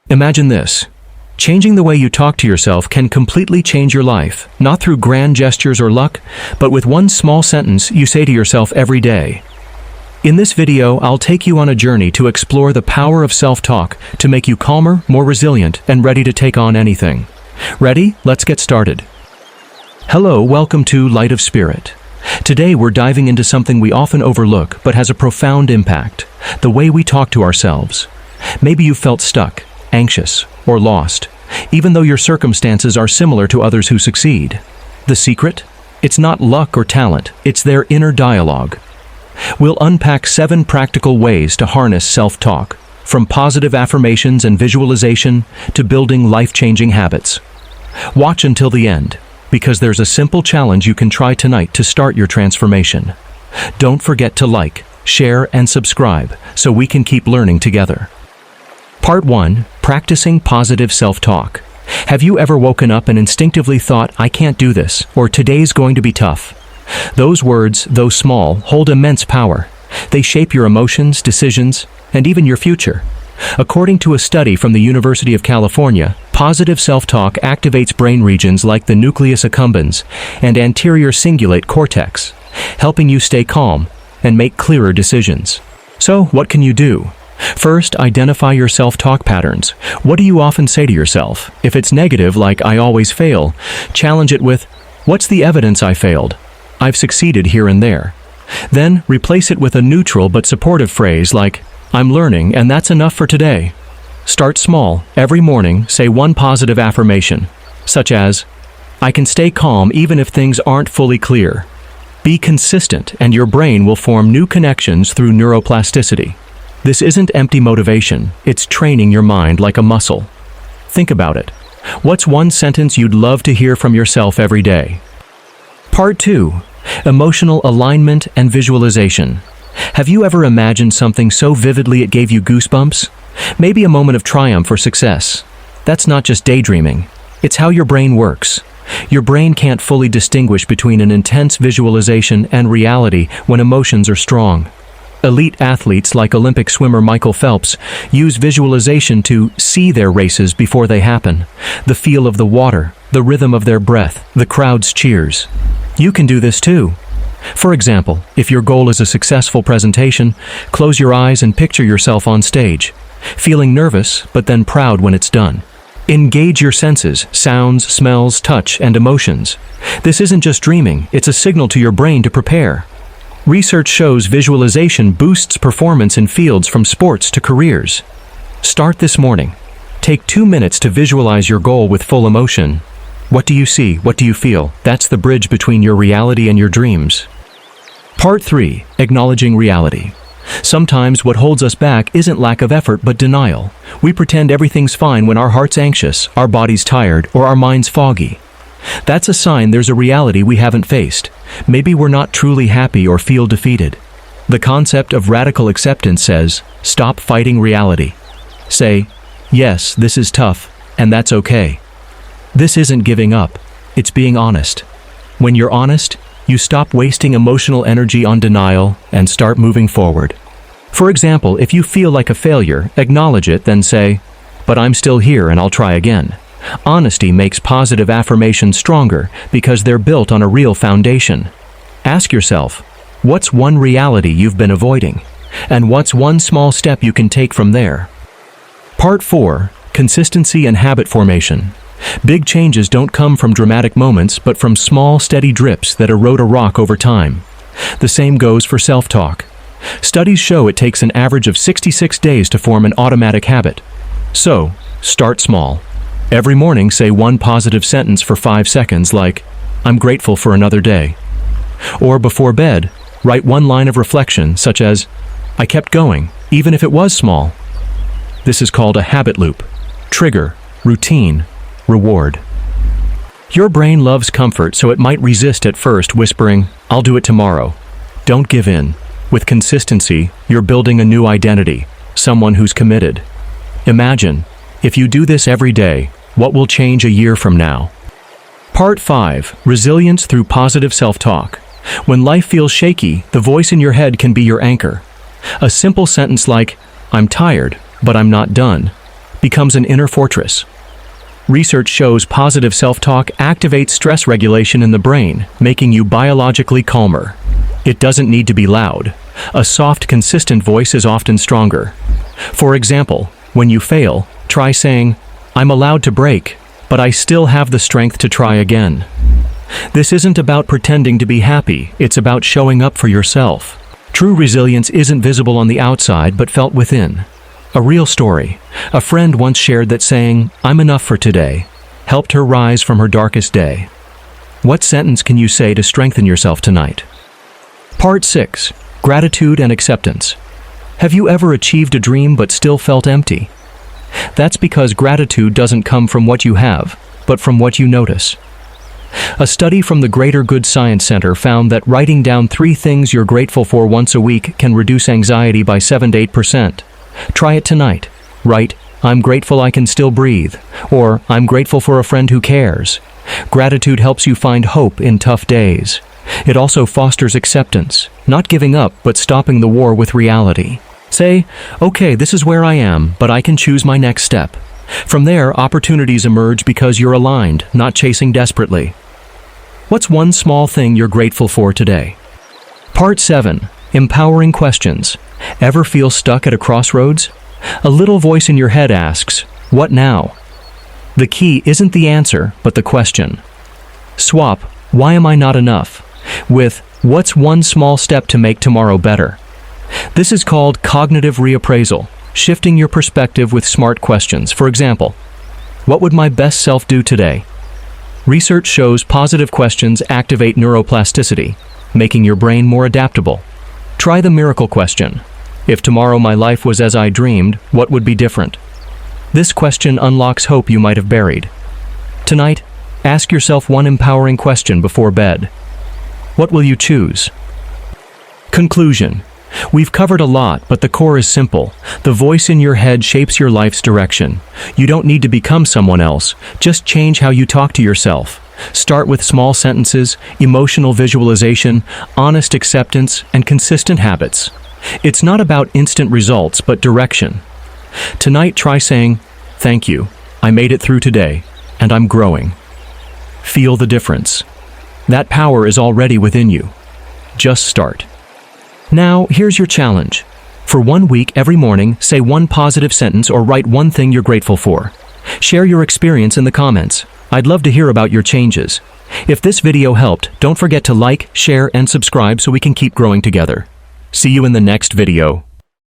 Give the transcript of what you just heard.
Imagine this. Changing the way you talk to yourself can completely change your life, not through grand gestures or luck, but with one small sentence you say to yourself every day. In this video, I'll take you on a journey to explore the power of self-talk to make you calmer, more resilient, and ready to take on anything. Ready? Let's get started. Hello, welcome to Light of Spirit. Today we're diving into something we often overlook but has a profound impact: the way we talk to ourselves. Maybe you felt stuck, anxious, or lost, even though your circumstances are similar to others who succeed. The secret? It's not luck or talent, it's their inner dialogue. We'll unpack 7 practical ways to harness self-talk, from positive affirmations and visualization to building life-changing habits. Watch until the end, because there's a simple challenge you can try tonight to start your transformation. Don't forget to like, share, and subscribe so we can keep learning together. Part 1. Practicing positive self-talk. Have you ever woken up and instinctively thought, "I can't do this," or "Today's going to be tough"? Those words, though small, hold immense power. They shape your emotions, decisions, and even your future. According to a study from the University of California, positive self-talk activates brain regions like the nucleus accumbens and anterior cingulate cortex, helping you stay calm and make clearer decisions. So, what can you do? First, identify your self-talk patterns. What do you often say to yourself? If it's negative, like "I always fail," challenge it with, "What's the evidence I failed? I've succeeded here and there." Then, replace it with a neutral but supportive phrase like, "I'm learning and that's enough for today." Start small. Every morning, say one positive affirmation, such as, "I can stay calm even if things aren't fully clear." Be consistent and your brain will form new connections through neuroplasticity. This isn't empty motivation, it's training your mind like a muscle. Think about it. What's one sentence you'd love to hear from yourself every day? Part 2. Emotional alignment and visualization. Have you ever imagined something so vividly it gave you goosebumps? Maybe a moment of triumph or success. That's not just daydreaming. It's how your brain works. Your brain can't fully distinguish between an intense visualization and reality when emotions are strong. Elite athletes like Olympic swimmer Michael Phelps use visualization to see their races before they happen. The feel of the water, the rhythm of their breath, the crowd's cheers. You can do this too. For example, if your goal is a successful presentation, close your eyes and picture yourself on stage, feeling nervous but then proud when it's done. Engage your senses, sounds, smells, touch, and emotions. This isn't just dreaming, it's a signal to your brain to prepare. Research shows visualization boosts performance in fields from sports to careers. Start this morning. Take 2 minutes to visualize your goal with full emotion. What do you see? What do you feel? That's the bridge between your reality and your dreams. Part 3. Acknowledging reality. Sometimes what holds us back isn't lack of effort but denial. We pretend everything's fine when our heart's anxious, our body's tired, or our mind's foggy. That's a sign there's a reality we haven't faced. Maybe we're not truly happy or feel defeated. The concept of radical acceptance says, stop fighting reality. Say, "Yes, this is tough, and that's okay." This isn't giving up, it's being honest. When you're honest, you stop wasting emotional energy on denial and start moving forward. For example, if you feel like a failure, acknowledge it, then say, "But I'm still here and I'll try again." Honesty makes positive affirmations stronger because they're built on a real foundation. Ask yourself, what's one reality you've been avoiding? And what's one small step you can take from there? Part 4. Consistency and habit formation. Big changes don't come from dramatic moments, but from small, steady drips that erode a rock over time. The same goes for self-talk. Studies show it takes an average of 66 days to form an automatic habit. So, start small. Every morning, say one positive sentence for 5 seconds like, "I'm grateful for another day." Or before bed, write one line of reflection such as, "I kept going, even if it was small." This is called a habit loop. Trigger, routine, reward. Your brain loves comfort, so it might resist at first, whispering, "I'll do it tomorrow." Don't give in. With consistency, you're building a new identity, someone who's committed. Imagine, if you do this every day, what will change a year from now? Part 5. Resilience through positive self-talk. When life feels shaky, the voice in your head can be your anchor. A simple sentence like, "I'm tired, but I'm not done," becomes an inner fortress. Research shows positive self-talk activates stress regulation in the brain, making you biologically calmer. It doesn't need to be loud. A soft, consistent voice is often stronger. For example, when you fail, try saying, "I'm allowed to break, but I still have the strength to try again." This isn't about pretending to be happy, it's about showing up for yourself. True resilience isn't visible on the outside but felt within. A real story. A friend once shared that saying, "I'm enough for today," helped her rise from her darkest day. What sentence can you say to strengthen yourself tonight? Part 6. Gratitude and acceptance. Have you ever achieved a dream but still felt empty? That's because gratitude doesn't come from what you have, but from what you notice. A study from the Greater Good Science Center found that writing down 3 things you're grateful for once a week can reduce anxiety by 7 to 8%. Try it tonight. Write, "I'm grateful I can still breathe," or "I'm grateful for a friend who cares." Gratitude helps you find hope in tough days. It also fosters acceptance, not giving up but stopping the war with reality. Say, "Okay, this is where I am, but I can choose my next step." From there, opportunities emerge because you're aligned, not chasing desperately. What's one small thing you're grateful for today? Part 7. Empowering questions. Ever feel stuck at a crossroads? A little voice in your head asks, "What now?" The key isn't the answer, but the question. Swap, "Why am I not enough?" with, "What's one small step to make tomorrow better?" This is called cognitive reappraisal, shifting your perspective with smart questions. For example, what would my best self do today? Research shows positive questions activate neuroplasticity, making your brain more adaptable. Try the miracle question. If tomorrow my life was as I dreamed, what would be different? This question unlocks hope you might have buried. Tonight, ask yourself one empowering question before bed. What will you choose? Conclusion. We've covered a lot, but the core is simple. The voice in your head shapes your life's direction. You don't need to become someone else. Just change how you talk to yourself. Start with small sentences, emotional visualization, honest acceptance, and consistent habits. It's not about instant results, but direction. Tonight, try saying, "Thank you. I made it through today, and I'm growing." Feel the difference. That power is already within you. Just start. Now, here's your challenge. For 1 week, every morning, say one positive sentence or write one thing you're grateful for. Share your experience in the comments. I'd love to hear about your changes. If this video helped, don't forget to like, share, and subscribe so we can keep growing together. See you in the next video.